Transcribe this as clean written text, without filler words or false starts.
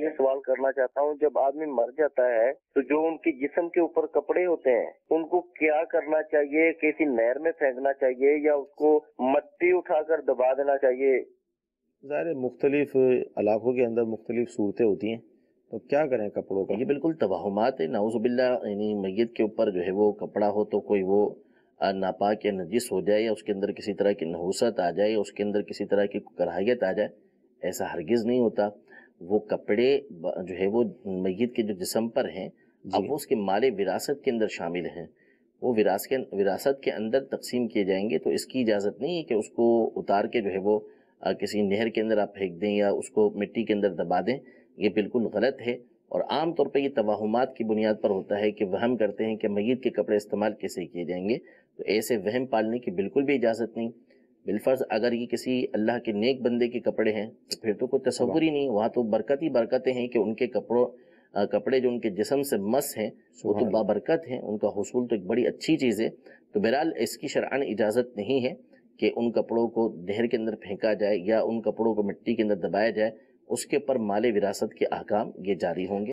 ये सवाल करना चाहता हूँ, जब आदमी मर जाता है तो जो उनके जिस्म के ऊपर कपड़े होते हैं उनको क्या करना चाहिए? किसी नहर में फेंकना चाहिए या उसको मट्टी उठाकर दबा देना चाहिए? ज़ाहिर मुख्तलिफ इलाकों के अंदर मुख्तलिफ सूरतें होती हैं, तो क्या करें कपड़ों का? ये बिल्कुल तवाहुमात है, नाउज़ुबिल्लाह। यानी मैयत के ऊपर जो है वो कपड़ा हो तो कोई वो नापाक या नजिस हो जाए या उसके अंदर किसी तरह की नहुसत आ जाए या उसके अंदर किसी तरह की कराहियत आ जाए, ऐसा हरगिज़ नहीं होता। वो कपड़े जो है वो मैयत के जो जिस्म पर हैं, अब वो उसके माले विरासत के अंदर शामिल हैं, वो विरासत के अंदर तकसीम किए जाएंगे। तो इसकी इजाज़त नहीं है कि उसको उतार के जो है वो किसी नहर के अंदर आप फेंक दें या उसको मिट्टी के अंदर दबा दें। ये बिल्कुल गलत है और आम तौर पे ये तवाहुमात की बुनियाद पर होता है कि वहम करते हैं कि मैयत के कपड़े इस्तेमाल कैसे किए जाएंगे। तो ऐसे वहम पालने की बिल्कुल भी इजाज़त नहीं। बिलफर्ज अगर ये किसी अल्लाह के नेक बंदे के कपड़े हैं तो फिर तो कोई तसव्वुर ही नहीं, वहाँ तो बरकत ही बरकतें हैं कि उनके कपड़े जो उनके जिस्म से मस हैं वो तो बाबरकत हैं, उनका हुसूल तो एक बड़ी अच्छी चीज़ है। तो बहरहाल इसकी शरअन इजाज़त नहीं है कि उन कपड़ों को नहर के अंदर फेंका जाए या उन कपड़ों को मिट्टी के अंदर दबाया जाए। उसके ऊपर माले विरासत के अहकाम ये जारी होंगे।